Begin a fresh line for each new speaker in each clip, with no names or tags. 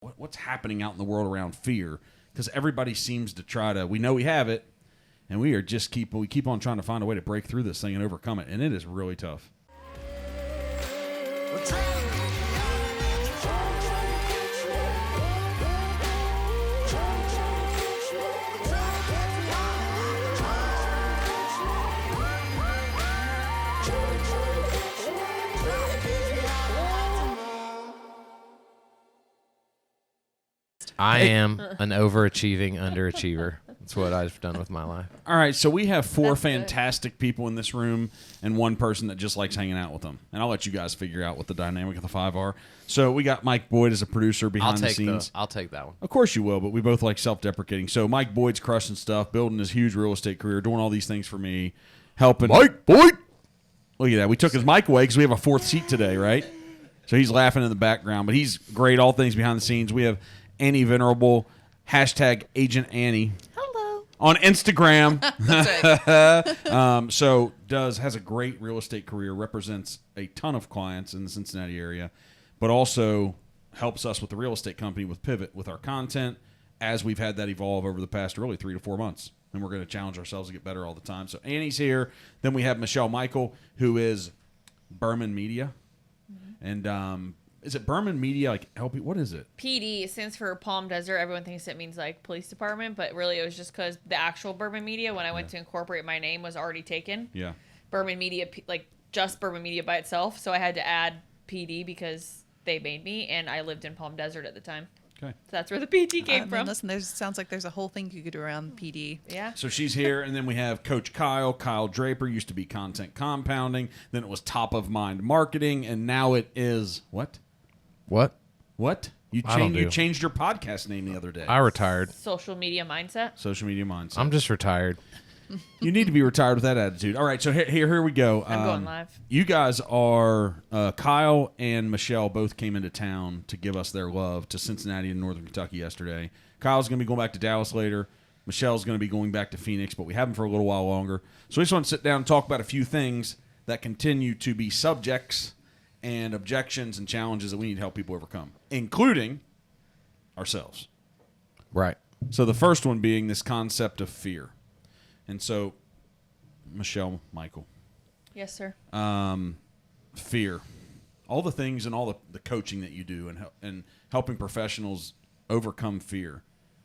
what's happening out in the world around fear, because everybody seems to try to. We know we have it, and we keep on trying to find a way to break through this thing and overcome it, and it is really tough.
I am an overachieving underachiever. That's what I've done with my life.
All right, so we have four fantastic people in this room and one person that just likes hanging out with them. And I'll let you guys figure out what the dynamic of the five are. So we got Mike Boyd as a producer behind the scenes.
I'll take that one.
Of course you will, but we both like self-deprecating. So Mike Boyd's crushing stuff, building his huge real estate career, doing all these things for me, helping. Mike Boyd! Look at that. We took his mic away because we have a fourth seat today, right? So he's laughing in the background, but he's great, all things behind the scenes. We have Annie Venerable, hashtag Agent Annie.
Hello.
On Instagram.
That's right.
Has a great real estate career, represents a ton of clients in the Cincinnati area, but also helps us with the real estate company with Pivot with our content as we've had that evolve over the past really 3 to 4 months. And we're going to challenge ourselves to get better all the time. So Annie's here. Then we have Mikel, who is Berman Media. Mm-hmm. And is it Berman Media? Like, help you? What is it?
PD stands for Palm Desert. Everyone thinks it means like police department, but really it was just because the actual Berman Media, when I went to incorporate my name, was already taken.
Yeah.
Berman Media, like just Berman Media by itself. So I had to add PD because they made me, and I lived in Palm Desert at the time.
Okay.
So that's where the PD came from.
Listen, sounds like there's a whole thing you could do around PD.
Yeah.
So she's here, and then we have Coach Kyle Draper. Used to be content compounding, then it was top of mind marketing, and now it is what?
What?
You changed your podcast name the other day.
I retired.
Social media mindset.
Social media mindset.
I'm just retired.
You need to be retired with that attitude. All right, so here we go.
I'm going live.
You guys are Kyle and Michelle both came into town to give us their love to Cincinnati and Northern Kentucky yesterday. Kyle's going to be going back to Dallas later. Michelle's going to be going back to Phoenix, but we have them for a little while longer. So we just want to sit down and talk about a few things that continue to be subjects and objections and challenges that we need to help people overcome, including ourselves.
Right.
So the first one being this concept of fear. And so, Mikel.
Yes, sir.
Fear. All the things and all the coaching that you do and helping professionals overcome fear.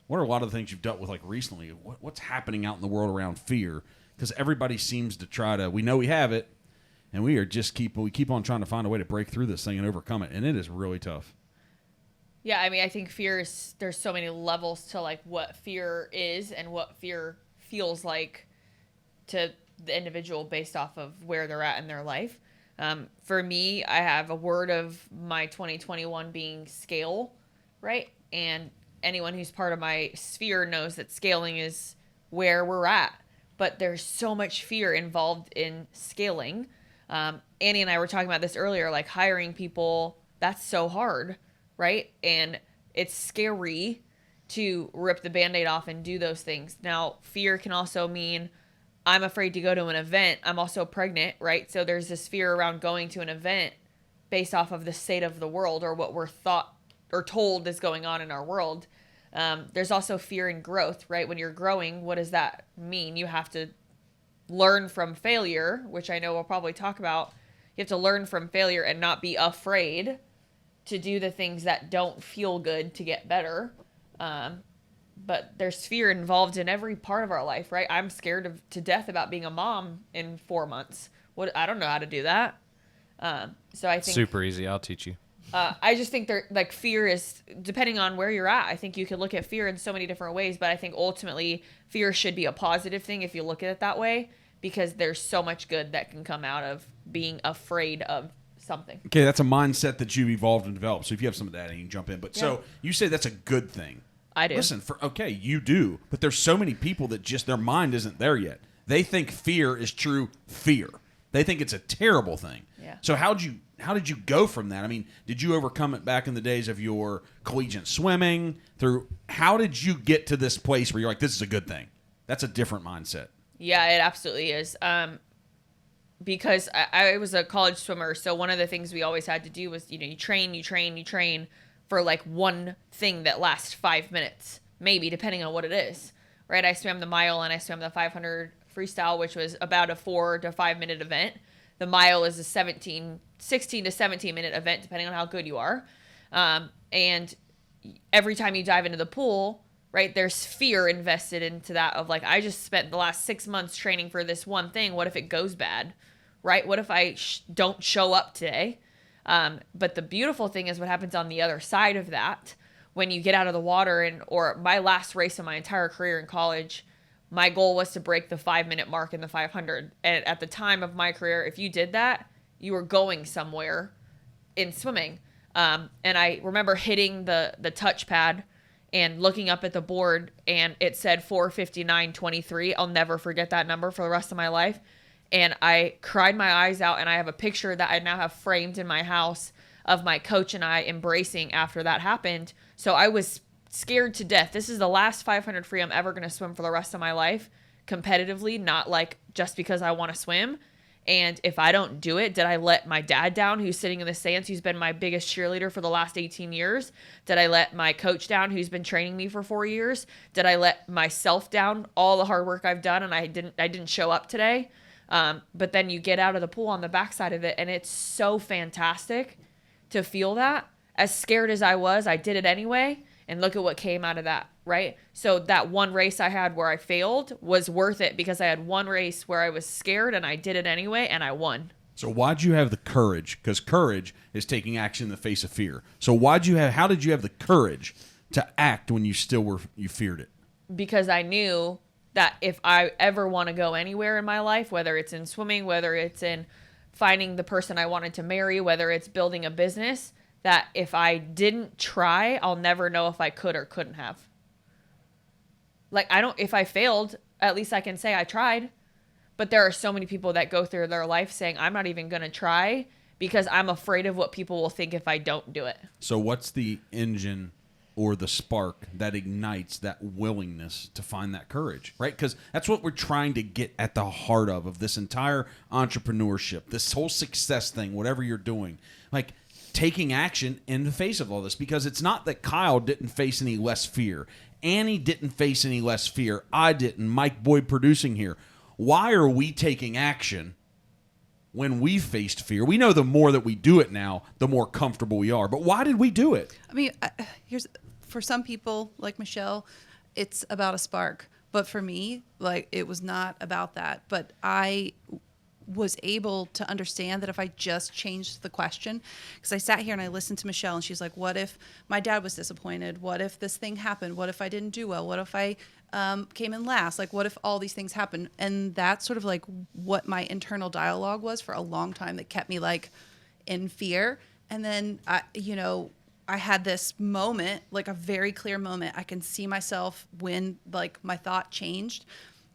What are a lot of the things you've dealt with like recently? What's happening out in the world around fear? Because everybody seems to try to. We know we have it, and we keep on trying to find a way to break through this thing and overcome it, and it is really tough.
Yeah, I mean, I think there's so many levels to like what fear is and what fear feels like to the individual based off of where they're at in their life. For me, I have a word of my 2021 being scale, right? And anyone who's part of my sphere knows that scaling is where we're at. But there's so much fear involved in scaling. Annie and I were talking about this earlier, like hiring people, that's so hard, right? And it's scary to rip the Band-Aid off and do those things. Now, fear can also mean I'm afraid to go to an event. I'm also pregnant, right? So there's this fear around going to an event based off of the state of the world or what we're thought or told is going on in our world. There's also fear in growth, right? When you're growing, what does that mean? You have to learn from failure, which I know we'll probably talk about. You have to learn from failure and not be afraid to do the things that don't feel good to get better. But there's fear involved in every part of our life, right? I'm scared to death about being a mom in 4 months. I don't know how to do that. So I think
super easy. I'll teach you.
I just think like fear is depending on where you're at. I think you could look at fear in so many different ways, but I think ultimately fear should be a positive thing if you look at it that way, because there's so much good that can come out of being afraid of something. Okay,
that's a mindset that you've evolved and developed. So if you have some of that, you can jump in. But so you say that's a good thing.
I do.
Listen, you do, but there's so many people that just their mind isn't there yet. They think fear is true fear. They think it's a terrible thing.
Yeah.
So how did you go from that? I mean, did you overcome it back in the days of your collegiate swimming? How did you get to this place where you're like, this is a good thing? That's a different mindset.
Yeah, it absolutely is. Because I was a college swimmer, so one of the things we always had to do was, you train. for like one thing that lasts 5 minutes, maybe, depending on what it is, right? I swam the mile and I swam the 500 freestyle, which was about a 4 to 5 minute event. The mile is a 16 to 17 minute event, depending on how good you are. And every time you dive into the pool, right, there's fear invested into that of like, I just spent the last 6 months training for this one thing. What if it goes bad, right? What if I don't show up today? But the beautiful thing is what happens on the other side of that when you get out of the water. Or my last race of my entire career in college, my goal was to break the 5 minute mark in the 500. And at the time of my career, if you did that, you were going somewhere in swimming. And I remember hitting the touchpad and looking up at the board, and it said 4:59:23. I'll never forget that number for the rest of my life. And I cried my eyes out, and I have a picture that I now have framed in my house of my coach and I embracing after that happened. So I was scared to death. This is the last 500 free I'm ever going to swim for the rest of my life, competitively, not like just because I want to swim. And if I don't do it, did I let my dad down, who's sitting in the stands, who's been my biggest cheerleader for the last 18 years? Did I let my coach down, who's been training me for 4 years? Did I let myself down, all the hard work I've done, and I didn't show up today? But then you get out of the pool on the backside of it, and it's so fantastic to feel that. As scared as I was, I did it anyway, and look at what came out of that, right? So that one race I had where I failed was worth it because I had one race where I was scared and I did it anyway and I won.
So why'd you have the courage? Because courage is taking action in the face of fear. So how did you have the courage to act when you feared it?
Because I knew that if I ever want to go anywhere in my life, whether it's in swimming, whether it's in finding the person I wanted to marry, whether it's building a business, that if I didn't try, I'll never know if I could or couldn't have. Like, if I failed, at least I can say I tried. But there are so many people that go through their life saying, I'm not even going to try because I'm afraid of what people will think if I don't do it.
So what's the engine or the spark that ignites that willingness to find that courage, right? Because that's what we're trying to get at the heart of this entire entrepreneurship, this whole success thing, whatever you're doing. Like, taking action in the face of all this, because it's not that Kyle didn't face any less fear. Annie didn't face any less fear. I didn't. Mike Boyd producing here. Why are we taking action when we faced fear? We know the more that we do it now, the more comfortable we are. But why did we do it?
I mean, for some people like Michelle, it's about a spark. But for me, like, it was not about that. But I was able to understand that if I just changed the question, because I sat here and I listened to Michelle and she's like, what if my dad was disappointed? What if this thing happened? What if I didn't do well? What if I came in last? Like, what if all these things happen? And that's sort of like what my internal dialogue was for a long time that kept me like in fear. And then, I had this moment, like a very clear moment. I can see myself when like my thought changed.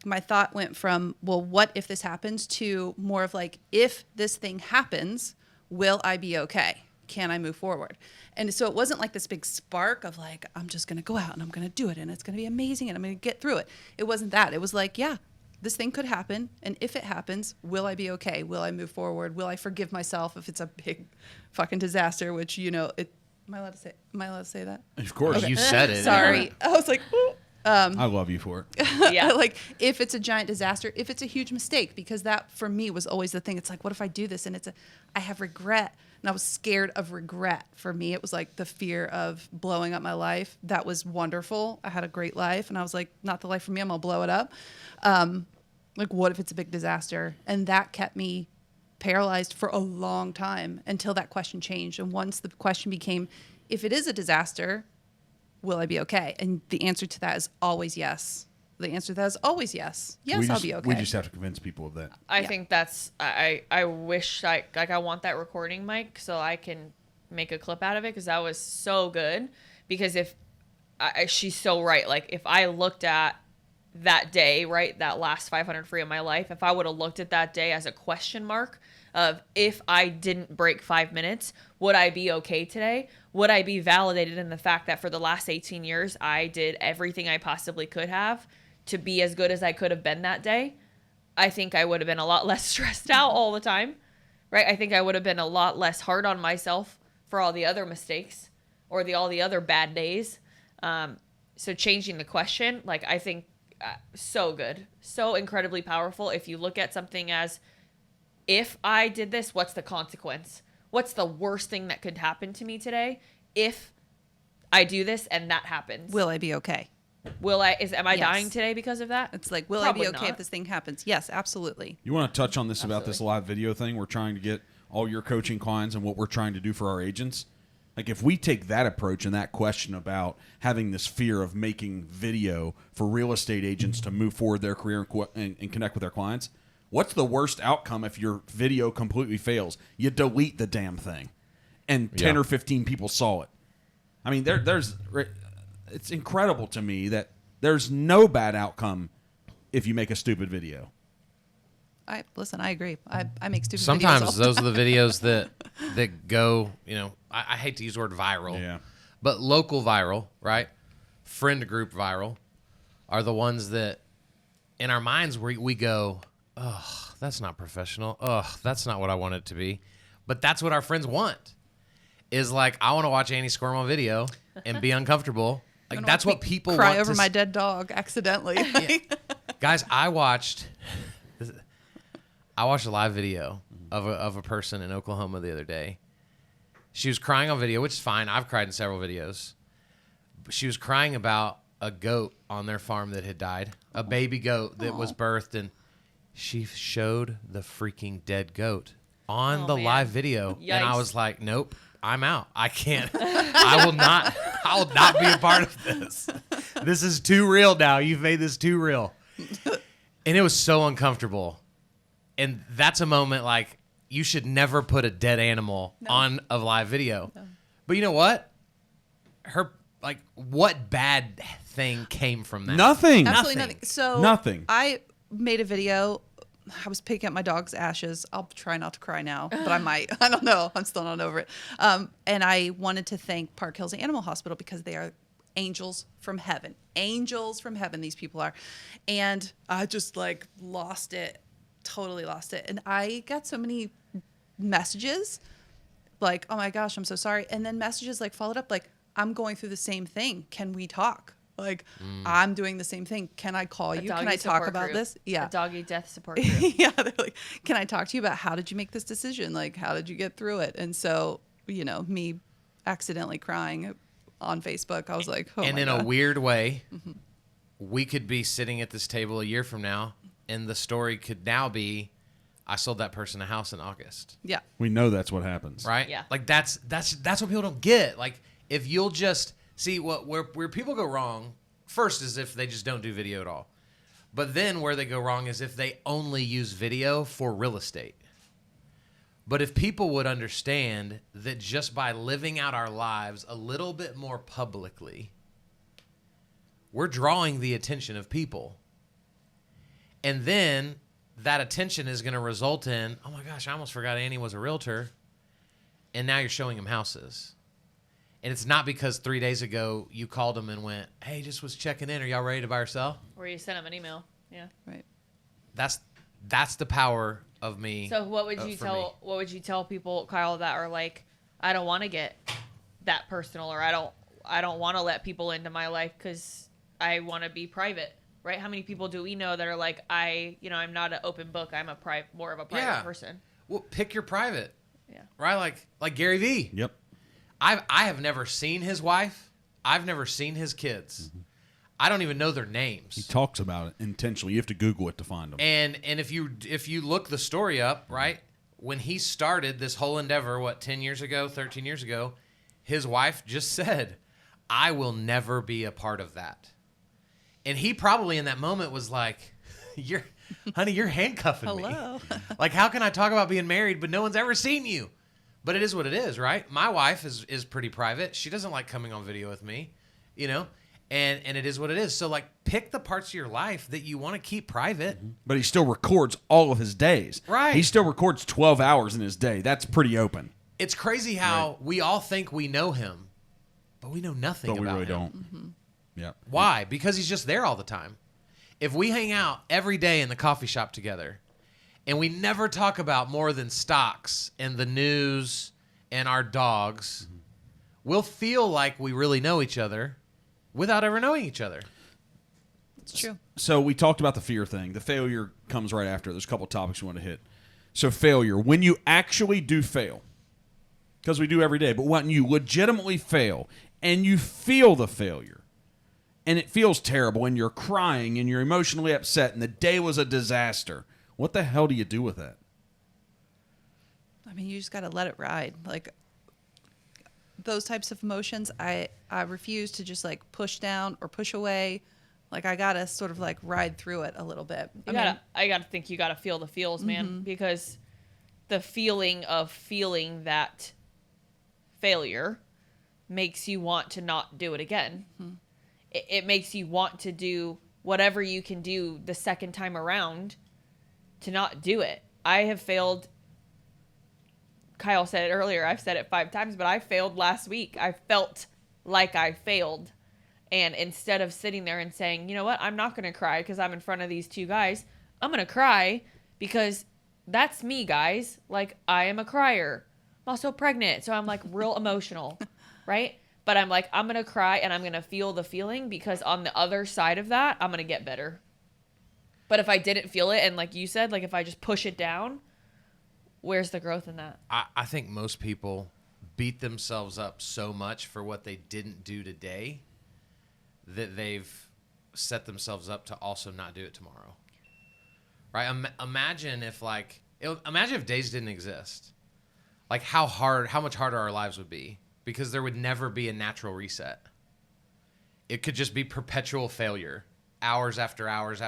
My thought went from, well, what if this happens, to more of like, if this thing happens, will I be okay? Can I move forward? And so it wasn't like this big spark of like, I'm just going to go out and I'm going to do it and it's going to be amazing and I'm going to get through it. It wasn't that. It was like, yeah, this thing could happen. And if it happens, will I be okay? Will I move forward? Will I forgive myself if it's a big fucking disaster, which, am I allowed to say that?
Of course.
Okay. You said it.
Sorry. I was like, ooh.
I love you for it.
Yeah.
Like, if it's a giant disaster, if it's a huge mistake, because that for me was always the thing. It's like, what if I do this and I have regret, and I was scared of regret. For me, it was like the fear of blowing up my life. That was wonderful. I had a great life, and I was like, not the life for me. I'm gonna blow it up. Like, what if it's a big disaster? And that kept me paralyzed for a long time until that question changed. And once the question became, if it is a disaster, will I be okay? And the answer to that is always yes. The answer to that is always yes. Yes, I'll be okay.
We just have to convince people of that.
I think that's, I wish I want that recording, Mike, so I can make a clip out of it, because that was so good. Because she's so right. Like, if I looked at that day, right, that last 500 free of my life, if I would have looked at that day as a question mark of, if I didn't break 5 minutes, would I be okay today? Would I be validated in the fact that for the last 18 years, I did everything I possibly could have to be as good as I could have been that day? I think I would have been a lot less stressed out all the time, right? I think I would have been a lot less hard on myself for all the other mistakes. or all the other bad days. So changing the question, like, I think so good, so incredibly powerful. If you look at something as, if I did this, what's the consequence? What's the worst thing that could happen to me today if I do this and that happens?
Will I be okay?
Am I
Yes.
dying today because of that?
It's like, will
Probably
I be okay
not.
if this thing happens? Yes, absolutely.
You want to touch on this about this live video thing? We're trying to get all your coaching clients and what we're trying to do for our agents. Like, if we take that approach and that question about having this fear of making video for real estate agents to move forward their career and connect with their clients, what's the worst outcome if your video completely fails? You delete the damn thing, and 10 or 15 people saw it. I mean, it's incredible to me that there's no bad outcome if you make a stupid video.
I agree. I make stupid videos.
Sometimes those are the videos that go, I hate to use the word viral, but local viral, right? Friend group viral are the ones that in our minds we go, oh, that's not professional. Oh, that's not what I want it to be. But that's what our friends want. Is like, I want to watch Annie squirm on video and be uncomfortable. Like, that's what people
cry
want
over my dead dog accidentally.
Guys, I watched a live video of a person in Oklahoma the other day. She was crying on video, which is fine. I've cried in several videos. But she was crying about a goat on their farm that had died, a baby goat that was birthed, and she showed the freaking dead goat on the live video.
Yikes.
And I was like, nope, I'm out. I can't. I will not be a part of this. This is too real now. You've made this too real. And it was so uncomfortable. And that's a moment like, you should never put a dead animal on a live video. No. But you know what? What bad thing came from that?
Nothing.
Absolutely nothing. So
nothing.
I made a video. I was picking up my dog's ashes. I'll try not to cry now, but I might. I don't know. I'm still not over it. And I wanted to thank Park Hills Animal Hospital because they are angels from heaven. Angels from heaven, these people are. And I just lost it. Totally lost it. And I got so many messages like, oh my gosh, I'm so sorry. And then messages followed up like, I'm going through the same thing. Can we talk? I'm doing the same thing. Can I call you? Can I talk about this? Yeah.
A doggy death support group.
Yeah. They're like, can I talk to you about how did you make this decision? How did you get through it? And so, me accidentally crying on Facebook, I was like, oh
and
my
in
God.
A weird way, we could be sitting at this table a year from now, and the story could now be, I sold that person a house in August.
Yeah.
We know that's what happens.
Right?
Yeah.
That's what people don't get. If you'll just see where people go wrong, first is if they just don't do video at all. But then where they go wrong is if they only use video for real estate. But if people would understand that just by living out our lives a little bit more publicly, we're drawing the attention of people. And then that attention is going to result in, oh my gosh, I almost forgot Annie was a realtor. And now you're showing him houses. And it's not because 3 days ago you called him and went, hey, just was checking in. Are y'all ready to buy or sell?
Or you sent him an email. Yeah.
Right.
That's the power of me.
So what would you tell people, Kyle, that are like, I don't want to get that personal, or I don't want to let people into my life because I want to be private, right? How many people do we know that are like, I'm not an open book. I'm more of a private person.
Well, pick your private.
Yeah.
Right? Like Gary Vee.
Yep.
I have never seen his wife. I've never seen his kids. Mm-hmm. I don't even know their names.
He talks about it intentionally. You have to Google it to find them.
And if you look the story up, right, when he started this whole endeavor, 13 years ago, his wife just said, I will never be a part of that. And he probably in that moment was like, honey, you're handcuffing me.
Hello.
How can I talk about being married, but no one's ever seen you? But it is what it is, right? My wife is pretty private. She doesn't like coming on video with me, And it is what it is. So, pick the parts of your life that you want to keep private. Mm-hmm.
But he still records all of his days.
Right.
He still records 12 hours in his day. That's pretty open.
It's crazy how we all think we know him, but we know nothing about him.
But we really don't. Mm-hmm. Yeah.
Why? Because he's just there all the time. If we hang out every day in the coffee shop together, and we never talk about more than stocks and the news and our dogs, we'll feel like we really know each other without ever knowing each other.
It's true.
So we talked about the fear thing. The failure comes right after. There's a couple topics we want to hit. So failure, when you actually do fail, because we do every day, but when you legitimately fail and you feel the failure and it feels terrible and you're crying and you're emotionally upset and the day was a disaster, what the hell do you do with that?
I mean, you just got to let it ride. Like those types of emotions, I refuse to just like push down or push away. Like I got to sort of like ride through it a little bit.
I gotta think you gotta feel the feels, man, because the feeling of feeling that failure makes you want to not do it again. It makes you want to do whatever you can do the second time around to not do it. I have failed. Kyle said it earlier. I've said it 5 times, but I failed last week. I felt like I failed. And instead of sitting there and saying, you know what, I'm not going to cry because I'm in front of these 2 guys, I'm going to cry because that's me, guys. Like, I am a crier. I'm also pregnant, so I'm like real emotional, right? But I'm like, I'm going to cry and I'm going to feel the feeling because on the other side of that, I'm going to get better. But if I didn't feel it, and like you said, like if I just push it down, where's the growth in that?
I think most people beat themselves up so much for what they didn't do today that they've set themselves up to also not do it tomorrow. Right? Imagine if days didn't exist. Like how much harder our lives would be, because there would never be a natural reset. It could just be perpetual failure, hours after hours.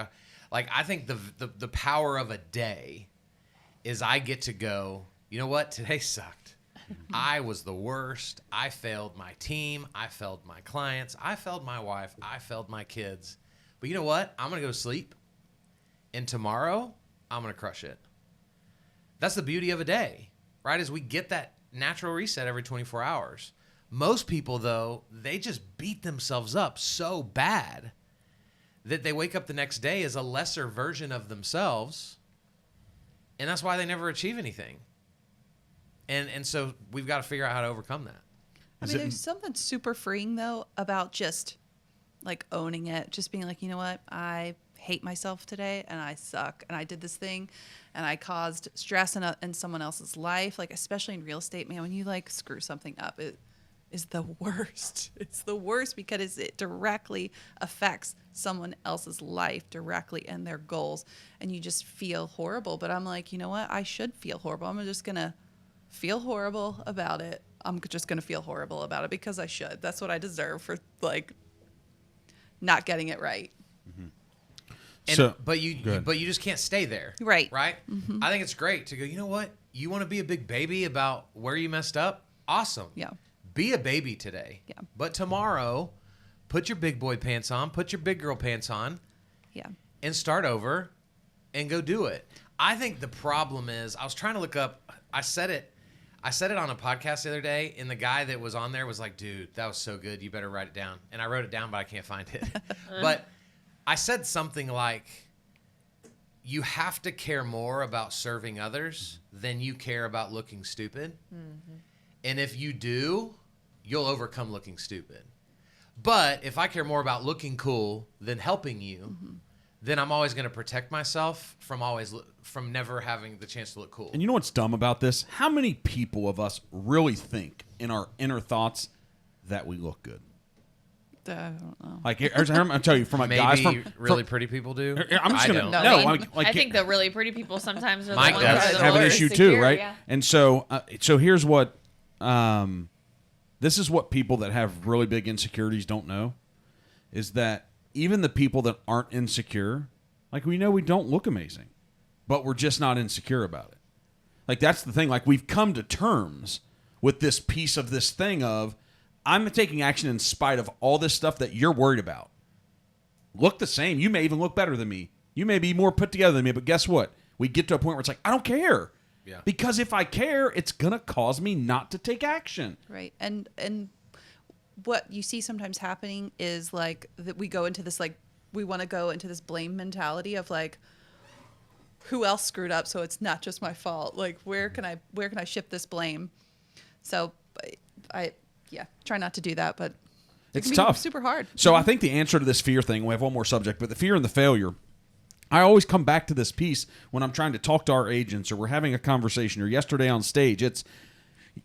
Like I think the power of a day is I get to go, you know what? Today sucked. I was the worst. I failed my team. I failed my clients. I failed my wife. I failed my kids. But you know what? I'm going to go sleep. And tomorrow, I'm going to crush it. That's the beauty of a day, right? Is we get that natural reset every 24 hours. Most people, though, they just beat themselves up so bad that they wake up the next day as a lesser version of themselves. And that's why they never achieve anything. And so we've got to figure out how to overcome that.
I mean, there's something super freeing, though, about just, like, owning it. Just being like, you know what? I hate myself today, and I suck. And I did this thing, and I caused stress in someone else's life. Like, especially in real estate, man, when you, like, screw something up, it is the worst. It's the worst because it directly affects someone else's life directly and their goals. And you just feel horrible. But I'm like, you know what? I should feel horrible. I'm just going to feel horrible about it. I'm just going to feel horrible about it because I should. That's what I deserve for like not getting it right.
And, but you just can't stay there.
Right.
Right? I think it's great to go, you know what? You want to be a big baby about where you messed up? Awesome.
Yeah.
Be a baby today.
Yeah.
But tomorrow, put your big boy pants on, put your big girl pants on.
Yeah.
And start over and go do it. I think the problem is, I was trying to look up, I said it on a podcast the other day, and the guy that was on there was like, dude, that was so good. You better write it down. And I wrote it down, but I can't find it. But I said something like, you have to care more about serving others than you care about looking stupid. Mm-hmm. And if you do, you'll overcome looking stupid. But if I care more about looking cool than helping you, then I'm always going to protect myself from never having the chance to look cool.
And you know what's dumb about this? How many people of us really think in our inner thoughts that we look good?
I don't know.
Like, I'll tell you, from a guys,
Maybe really pretty people do.
I'm just gonna
don't.
I think the really pretty people sometimes are the
Mike
ones
does.
that are the
have an
most
issue too,
secure,
right?
Yeah.
And so here's what, this is what people that have really big insecurities don't know, is that even the people that aren't insecure, like, we know we don't look amazing, but we're just not insecure about it. Like, that's the thing. Like, we've come to terms with this piece of this thing of, I'm taking action in spite of all this stuff that you're worried about. Look the same. You may even look better than me. You may be more put together than me, but guess what? We get to a point where it's like, I don't care.
Yeah.
Because if I care, it's going to cause me not to take action.
Right. And what you see sometimes happening is like that we go into this, like, we want to go into this blame mentality of like, who else screwed up? So it's not just my fault. Like, where can I shift this blame? So yeah, try not to do that, but it
It's
can be
tough.
super hard.
So I think the answer to this fear thing, we have one more subject, but the fear and the failure, I always come back to this piece when I'm trying to talk to our agents or we're having a conversation or yesterday on stage.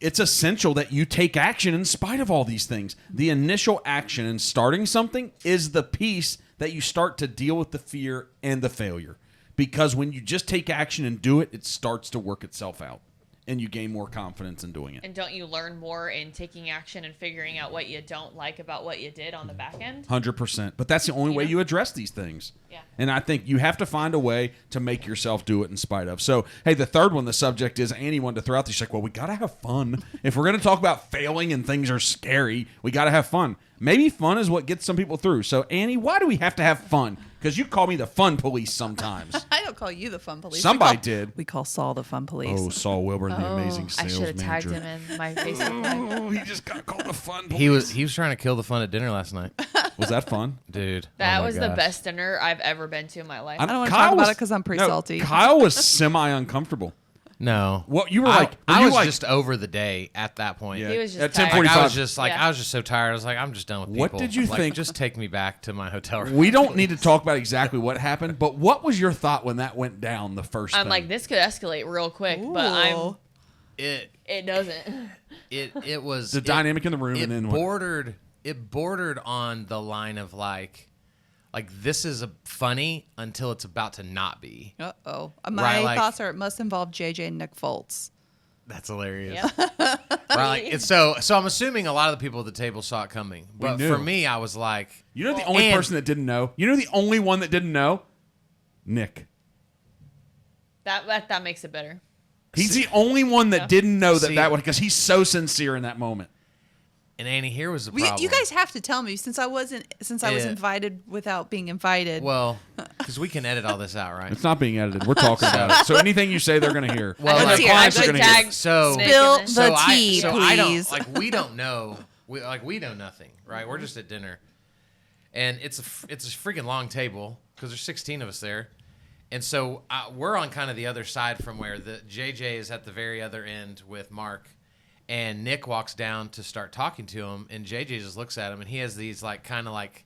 It's essential that you take action in spite of all these things. The initial action in starting something is the piece that you start to deal with the fear and the failure. Because when you just take action and do it, it starts to work itself out. And you gain more confidence in doing it.
And don't you learn more in taking action and figuring out what you don't like about what you did on the back end?
100%. But that's the only way you address these things.
Yeah.
And I think you have to find a way to make yourself do it in spite of. So, hey, the third one, the subject is Annie wanted to throw out this. She's like, well, we got to have fun. If we're going to talk about failing and things are scary, we got to have fun. Maybe fun is what gets some people through. So, Annie, why do we have to have fun? Because you call me the fun police sometimes.
I don't call you the fun police.
Somebody did.
We call Saul the fun police.
Oh, Saul Wilburn, the amazing
I
sales
should have tagged
manager.
him in my Facebook Live.
Oh, he just got called the fun police.
He was trying to kill the fun at dinner last night,
Was that fun?
dude.
That
oh my
was the
gosh.
best dinner I've ever been to in my life.
I don't want to
Kyle
talk about
was-
it because I'm pretty
no,
salty.
Kyle was semi-uncomfortable.
No,
What you were
I,
like?
I
you
was
like,
just over the day at that point.
Yeah.
He was just
At
tired.
10:45.
Like, I was just like,
Yeah.
I was just so tired. I was like, I'm just done with people.
What did you
Like,
think-
Just take me back to my hotel room.
we don't need to talk about exactly what happened, but what was your thought when that went down the first
I'm
thing?
like, this could escalate real quick, but
Ooh.
it doesn't.
It was
the dynamic in the room,
It
and then what?
bordered on the line of like this is funny until it's about to not be.
Uh-oh. My
Right, like-
thoughts are it must involve JJ and Nick Foltz.
That's hilarious.
Yeah.
Right, like, so I'm assuming a lot of the people at the table saw it coming, but
knew.
for me, I was like,
You know the only
and-
person that didn't know? You know the only one that didn't know? Nick.
That makes it better.
He's the only one that didn't know that
See-
that would, because he's so sincere in that moment.
and Annie, here was the problem.
You guys have to tell me since I was
Yeah.
invited without being invited.
well, because we can edit all this out, right?
It's not being edited. We're talking about it. So anything you say, they're going to hear.
Well,
and
let's
the
hear it.
clients are
Actually
going to hear.
tag
So-
Nick
Spill
in it.
the tea,
I don't
please.
like. We don't know. We know nothing, right? We're just at dinner, and it's a freaking long table because there's 16 of us there, and so we're on kind of the other side from where the JJ is at the very other end with Mark, and Nick walks down to start talking to him, and JJ just looks at him, and he has these like kind of like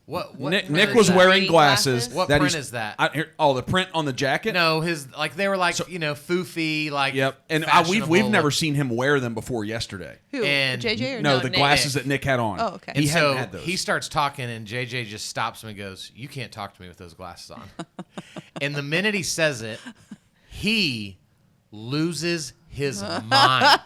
what
Nick
print is
was
that?
wearing
Reading
glasses.
glasses?
What
that
print
he's-
is that?
The print on the jacket?
No, his like they were like foofy like
Yep. And we've
fashionable
never
look.
seen him wear them before yesterday.
Who?
and-
JJ or
No,
No,
the
Nick.
glasses that Nick had on.
Oh, okay.
He
And
hadn't
so
had those.
he starts talking, and JJ just stops him and goes, "You can't talk to me with those glasses on." And the minute he says it, he loses his mind.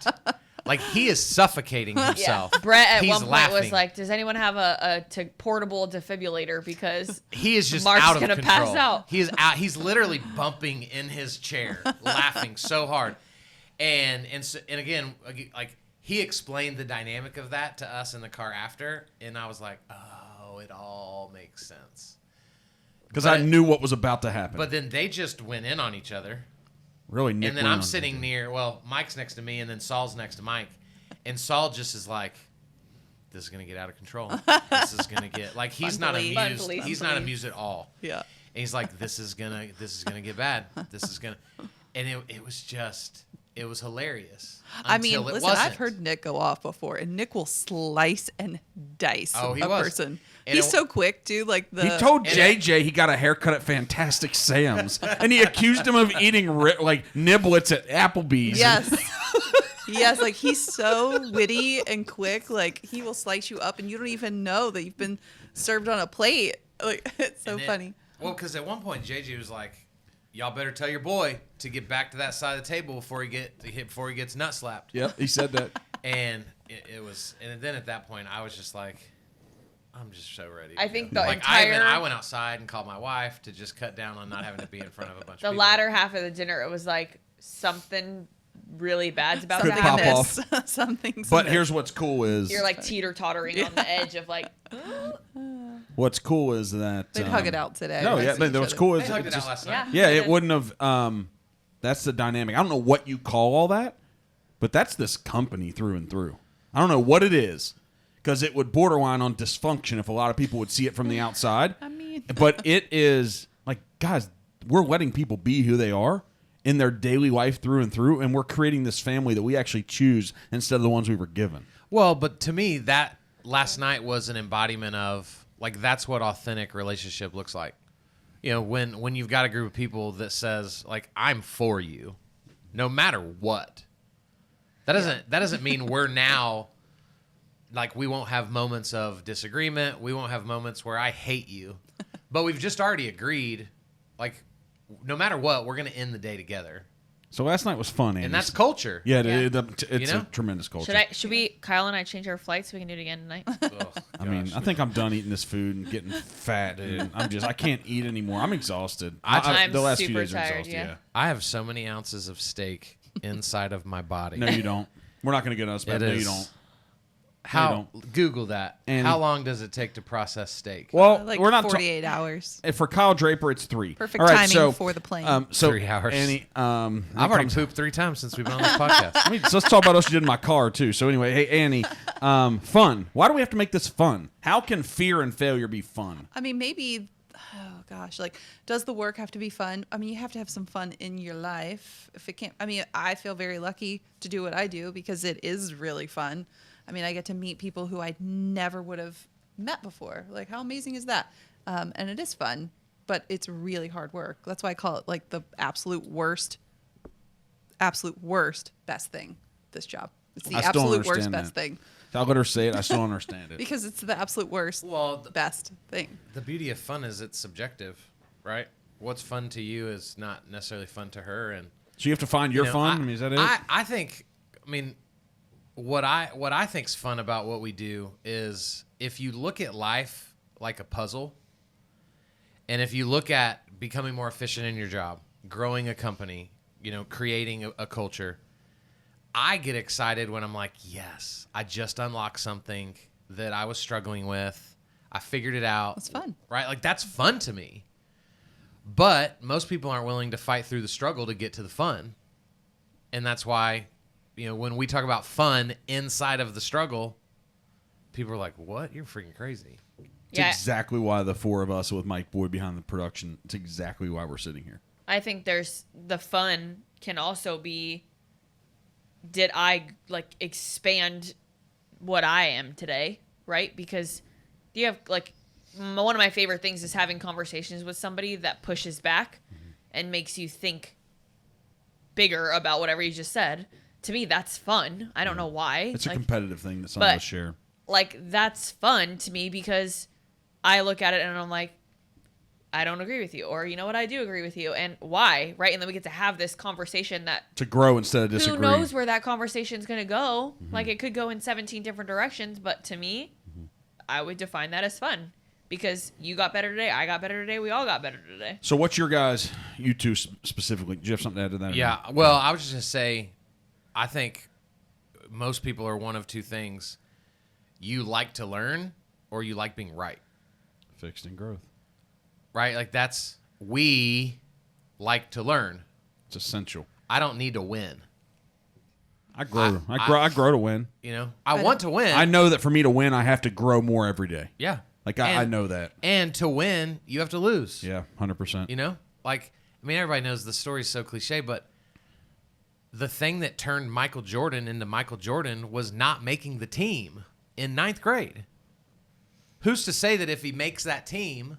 Like he is suffocating himself.
Brett at
He's
one point
laughing.
was like, "Does anyone have a portable defibrillator?" Because
He is just
Mark's
out of
gonna
control.
pass out.
He is out. He's literally bumping in his chair, laughing so hard. And again, like he explained the dynamic of that to us in the car after, and I was like, oh, it all makes sense.
Because
but-
I knew what was about to happen.
But then they just went in on each other.
really, Nick
And then
went
I'm
on
sitting
to-
near, Mike's next to me, and then Saul's next to Mike. And Saul just is like, this is going to get out of control. This is going to get, like, he's not
police.
Fun
amused.
police.
He's
Fun
not
police.
amused at all.
Yeah.
And he's like, this is gonna get bad. This is gonna, and it was hilarious.
I mean,
until it
listen,
wasn't.
I've heard Nick go off before, and Nick will slice and dice
Oh, he
a
was.
person.
And
He's
it-
so quick, too. Like the
He told
And
JJ he got a haircut at Fantastic Sam's, and he accused him of eating niblets at Applebee's.
yes, yes. Like he's so witty and quick. Like he will slice you up, and you don't even know that you've been served on a plate. Like it's so
And
funny.
Well, because at one point JJ was like, "Y'all better tell your boy to get back to that side of the table before he gets nut slapped."
Yep, he said that.
And it was, and then at that point, I was just like, I'm just so ready.
I
to
think
go.
the
like
entire-
I went outside and called my wife to just cut down on not having to be in front of a bunch
the
of people.
latter half of the dinner, it was like something really bad's about
Could
to
pop
happen.
off.
Something.
But here's what's cool is
You're like teeter tottering on the edge of like.
what's cool is that
They'd hug it out today.
No,
next
yeah,
to
but
each
what's
other.
cool
They
is
hugged
it
it out
just,
last
Yeah.
night.
yeah, it wouldn't have. That's the dynamic. I don't know what you call all that, but that's this company through and through. I don't know what it is, because it would borderline on dysfunction if a lot of people would see it from the outside.
I mean,
But it is like, guys, we're letting people be who they are in their daily life through and through, and we're creating this family that we actually choose instead of the ones we were given.
Well, but to me, that last night was an embodiment of, like, that's what authentic relationship looks like. You know, when you've got a group of people that says, like, I'm for you, no matter what. That doesn't mean we're now, like, we won't have moments of disagreement. We won't have moments where I hate you. But we've just already agreed, like, no matter what, we're going to end the day together.
So last night was fun,
And that's culture.
Yeah,
Yeah.
it's
You know?
a tremendous culture.
Should we, Kyle and I, change our flights so we can do it again tonight?
I mean, I think I'm done eating this food and getting fat, dude. I can't eat anymore. I'm exhausted.
I'm
the last few
super
days are
tired,
exhausted.
yeah.
Yeah.
I have so many ounces of steak inside of my body.
No, you don't. We're not going to get us back.
It
No,
is.
you don't.
How? Google that.
And-
How long does it take to process steak?
Well,
Like
we're not
48 hours.
for Kyle Draper, it's 3.
Perfect
All right,
timing
so,
for the plane.
So
3 hours.
Annie,
I've already pooped 3 times since we've been on this podcast.
I mean, so let's talk about what you did in my car too. So anyway, hey Annie, fun. Why do we have to make this fun? How can fear and failure be fun?
I mean, maybe, oh gosh, like, does the work have to be fun? I mean, you have to have some fun in your life. If it can't, I mean, I feel very lucky to do what I do because it is really fun. I mean, I get to meet people who I never would have met before. Like, how amazing is that? And it is fun, but it's really hard work. That's why I call it like the absolute worst, best thing, this job. It's the
I still
absolute worst,
understand
best
that.
thing
I'll let her say it. I still don't understand it.
because it's the absolute worst,
Well,
best thing.
the beauty of fun is it's subjective, right? What's fun to you is not necessarily fun to her, and
So you have to find your
you know,
fun. I mean, is that it?
I think. I mean, what I think's fun about what we do is if you look at life like a puzzle, and if you look at becoming more efficient in your job, growing a company, you know, creating a culture, I get excited when I'm like, yes, I just unlocked something that I was struggling with. I figured it out.
It's fun.
Right? Like, that's fun to me. But most people aren't willing to fight through the struggle to get to the fun. And that's why, you know, when we talk about fun inside of the struggle, people are like, what? You're freaking crazy.
It's
Yeah.
exactly why the 4 of us with Mike Boyd behind the production. It's exactly why we're sitting here.
I think there's the fun can also be, did I like expand what I am today, right? Because you have like one of my favorite things is having conversations with somebody that pushes back and makes you think bigger about whatever you just said. To me, that's fun. I don't know why.
It's a
Like,
competitive thing that some of
but-
us share.
like that's fun to me because I look at it and I'm like, I don't agree with you, or you know what, I do agree with you, and why, right? And then we get to have this conversation that
To grow instead of disagree.
who knows where that conversation's going to go. Like it could go in 17 different directions, but to me, I would define that as fun because you got better today, I got better today, we all got better today.
So what's your guys, you two specifically, do you have something to add to that? or
Yeah.
not?
Well, I was just going to say, I think most people are one of two things. You like to learn or you like being right.
Fixed and growth.
Right? Like we like to learn.
It's essential.
I don't need to win.
I grow to win.
You know, I want to win.
I know that for me to win, I have to grow more every day.
Yeah.
Like I know that.
And to win, you have to lose.
Yeah, 100%.
You know? Like, I mean, everybody knows the story's so cliche, but the thing that turned Michael Jordan into Michael Jordan was not making the team in 9th grade. Who's to say that if he makes that team,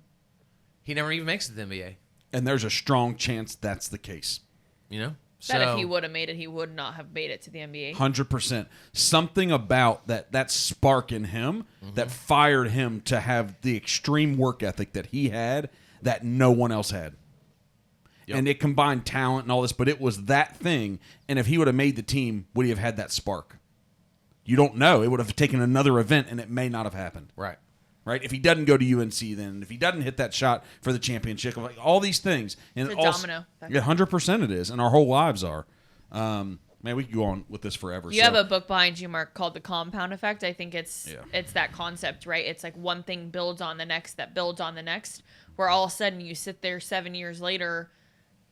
he never even makes it to the NBA?
And there's a strong chance that's the case.
You know?
That if he would have made it, he would not have made it to the NBA.
100%. Something about that spark in him that fired him to have the extreme work ethic that he had that no one else had.
Yep.
And it combined talent and all this, but it was that thing. And if he would have made the team, would he have had that spark? You don't know. It would have taken another event, and it may not have happened.
Right.
Right? If he doesn't go to UNC, then if he doesn't hit that shot for the championship, like all these things, and
It's a
also,
domino effect.
Yeah, 100% it is, and our whole lives are. Man, we could go on with this forever.
You have a book behind you, Mark, called The Compound Effect. I think it's that concept, right? It's like one thing builds on the next that builds on the next, where all of a sudden you sit there 7 years later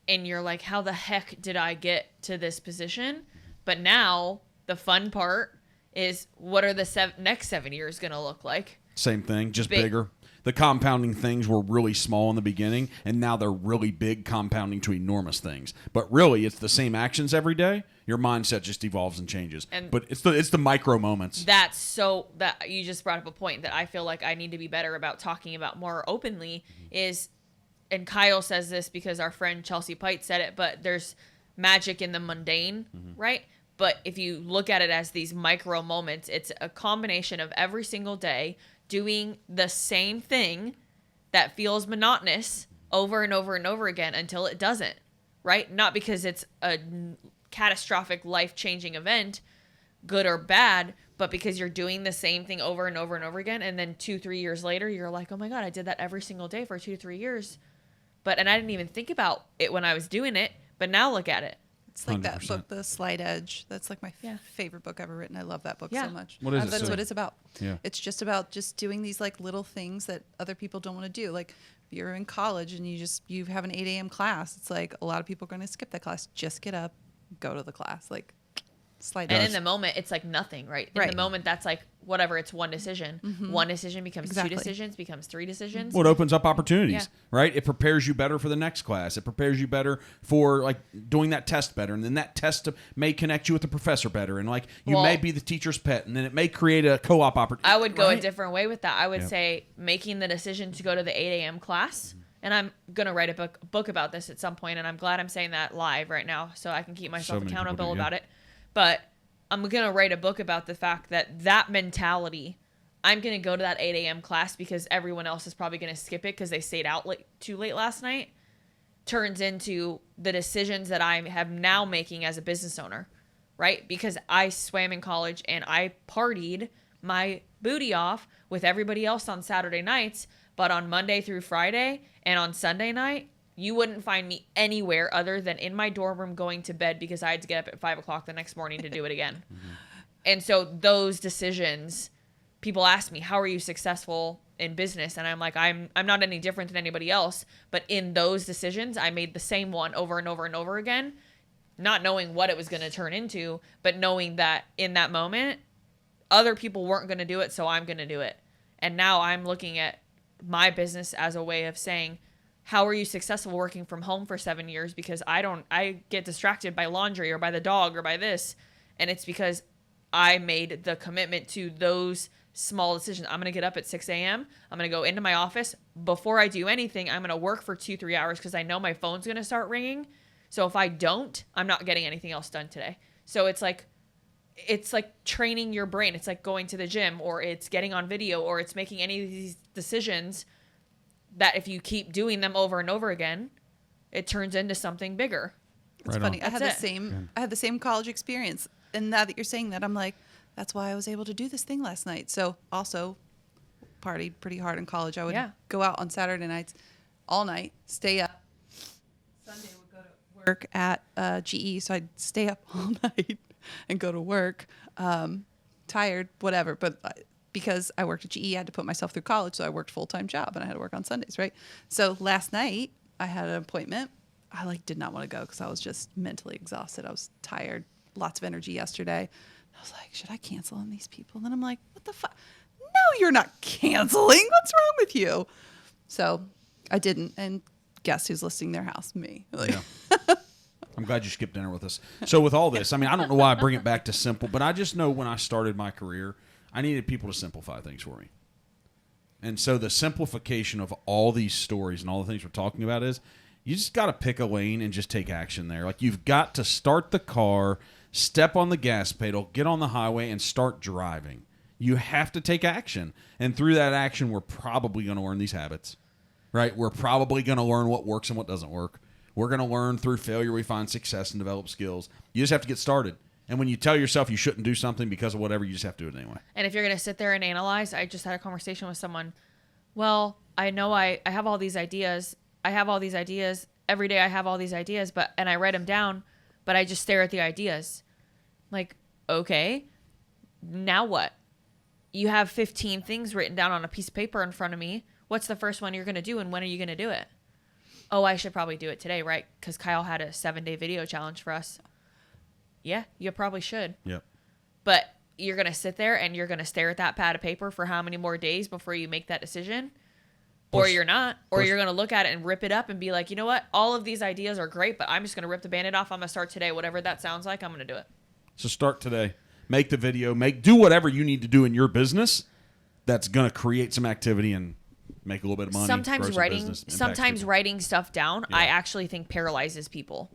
and you're like, how the heck did I get to this position? But now the fun part is what are the next 7 years going to look like?
Same thing, just bigger. the compounding things were really small in the beginning, and now they're really big, compounding to enormous things. But really, it's the same actions every day. Your mindset just evolves and changes. But it's the micro moments.
That you just brought up a point that I feel like I need to be better about talking about more openly is, and Kyle says this because our friend Chelsea Pite said it, but there's magic in the mundane, right? But if you look at it as these micro moments, it's a combination of every single day doing the same thing that feels monotonous over and over and over again until it doesn't, right? Not because it's a catastrophic life-changing event, good or bad, but because you're doing the same thing over and over and over again. And then 2-3 years later, you're like, oh my God, I did that every single day for 2-3 years. And I didn't even think about it when I was doing it. But now look at it.
It's like
100%.
that book, The Slight Edge. That's like my favorite book ever written. I love that book so much.
What is it?
That's
So-
what it's about.
Yeah.
It's just about just doing these like little things that other people don't want to do. Like if you're in college and you have an 8 a.m. class, it's like a lot of people are going to skip that class. Just get up, go to the class. Like slight
And
edge.
in the moment, it's like nothing, right? In
Right.
the moment, that's like whatever. It's one decision. One decision becomes
Exactly.
2 decisions, becomes 3 decisions.
Well, it opens up opportunities,
Yeah.
right? It prepares you better for the next class. It prepares you better for like doing that test better, and then that test may connect you with the professor better, and like you
Well-
may be the teacher's pet, and then it may create a co-op opportunity.
I would go
right?
a different way with that. I would
Yep.
say making the decision to go to the 8 a.m. class. And I'm going to write a book about this at some point, and I'm glad I'm saying that live right now so I can keep myself
many people
accountable
do, yeah.
about it. But I'm going to write a book about the fact that mentality, I'm going to go to that 8 a.m. class because everyone else is probably going to skip it because they stayed out too late last night, turns into the decisions that I am now making as a business owner, right? Because I swam in college and I partied my booty off with everybody else on Saturday nights, but on Monday through Friday and on Sunday night, you wouldn't find me anywhere other than in my dorm room going to bed because I had to get up at 5 o'clock the next morning to do it again. And so those decisions, people ask me, how are you successful in business? And I'm like, I'm not any different than anybody else. But in those decisions, I made the same one over and over and over again, not knowing what it was going to turn into, but knowing that in that moment, other people weren't going to do it, so I'm going to do it. And now I'm looking at my business as a way of saying, how are you successful working from home for 7 years? Because I get distracted by laundry or by the dog or by this. And it's because I made the commitment to those small decisions. I'm going to get up at 6 a.m. I'm going to go into my office. Before I do anything, I'm going to work for 2-3 hours because I know my phone's going to start ringing. So if I don't, I'm not getting anything else done today. So it's like training your brain. It's like going to the gym, or it's getting on video, or it's making any of these decisions that if you keep doing them over and over again, it turns into something bigger.
It's
Right
funny.
on.
I had
That's
the
it.
same. I had the same college experience, and now that you're saying that, I'm like, that's why I was able to do this thing last night. So also, partied pretty hard in college. I would go out on Saturday nights, all night, stay up. Sunday would go to work at GE, so I'd stay up all night and go to work, tired, whatever. But because I worked at GE, I had to put myself through college, so I worked full-time job, and I had to work on Sundays, right? So last night I had an appointment. I did not want to go because I was just mentally exhausted. I was tired, lots of energy yesterday. I was like, should I cancel on these people? And then I'm like, what the fuck? No, you're not canceling. What's wrong with you? So I didn't. And guess who's listing their house? Me.
Yeah. I'm glad you skipped dinner with us. So with all this, I mean, I don't know why I bring it back to simple, but I just know when I started my career, I needed people to simplify things for me. And so the simplification of all these stories and all the things we're talking about is you just got to pick a lane and just take action there. Like you've got to start the car, step on the gas pedal, get on the highway, and start driving. You have to take action. And through that action, we're probably going to learn these habits, right? We're probably going to learn what works and what doesn't work. We're going to learn through failure we find success and develop skills. You just have to get started. And when you tell yourself you shouldn't do something because of whatever, you just have to do it anyway.
And if you're going to sit there and analyze, I just had a conversation with someone. Well, I know I have all these ideas. I have all these ideas. Every day I have all these ideas, and I write them down, but I just stare at the ideas. Like, okay, now what? You have 15 things written down on a piece of paper in front of me. What's the first one you're going to do, and when are you going to do it? Oh, I should probably do it today, right? Because Kyle had a 7-day video challenge for us. Yeah, you probably should.
Yep.
But you're going to sit there and you're going to stare at that pad of paper for how many more days before you make that decision? Or you're not. Or you're going to look at it and rip it up and be like, you know what? All of these ideas are great, but I'm just going to rip the Band-Aid off. I'm going to start today. Whatever that sounds like, I'm going to do it.
So start today. Make the video. Do whatever you need to do in your business that's going to create some activity and make a little bit of money.
Sometimes
writing
writing stuff down, I actually think paralyzes people.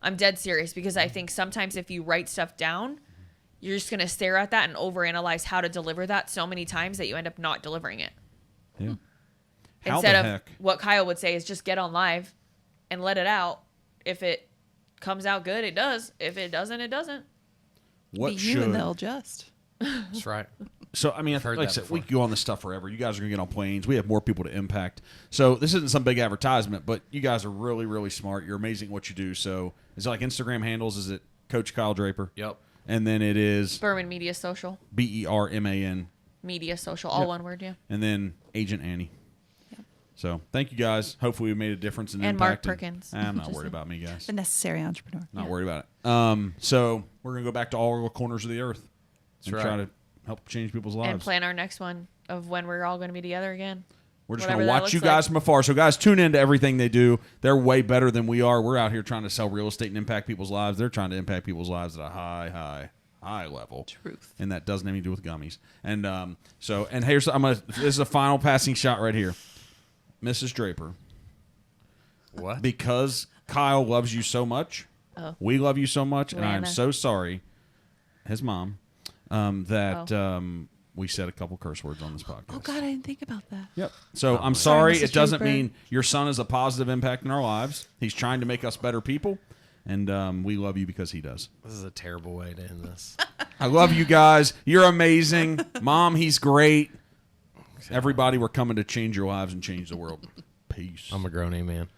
I'm dead serious because I think sometimes if you write stuff down, you're just going to stare at that and overanalyze how to deliver that so many times that you end up not delivering it.
Yeah.
Instead of what Kyle would say is just get on live and let it out. If it comes out good, it does. If it doesn't, it doesn't.
What
Be
should
you and they'll adjust.
That's right.
So, I mean,
I've heard
like I
that
said,
before.
we can go on this stuff forever. You guys are going to get on planes. We have more people to impact. So, this isn't some big advertisement, but you guys are really, really smart. You're amazing at what you do. So, is it like Instagram handles? Is it Coach Kyle Draper?
Yep.
And then it is
Berman Media Social.
BERMAN.
Media Social, all one word, yeah.
And then Agent Annie.
Yep.
So, thank you guys. Hopefully, we made a difference in
And Mark
impact.
Perkins.
I'm not
Just
worried about me, guys.
The necessary entrepreneur.
Not worried about it. So, we're going to go back to all corners of the earth. And
right.
try to help change people's lives.
And plan our next one of when we're all going to be together again.
We're just
Whatever
going to
that
watch you
looks
guys
like.
from afar. So, guys, tune in to everything they do. They're way better than we are. We're out here trying to sell real estate and impact people's lives. They're trying to impact people's lives at a high level.
Truth.
And that doesn't have anything to do with gummies. And here's this is a final passing shot right here, Mrs. Draper.
What?
Because Kyle loves you so much, we love you so much, and I am
Lana.
so sorry, his mom, that we said a couple curse words on this podcast.
Oh, God, I didn't think about that.
Yep. So I'm
Sorry,
sorry.
Mrs.
It doesn't
Draper.
mean your son is a positive impact in our lives. He's trying to make us better people, and we love you because he does.
This is a terrible way to end this.
I love you guys. You're amazing. Mom, he's great. Everybody, we're coming to change your lives and change the world. Peace.
I'm a grown man.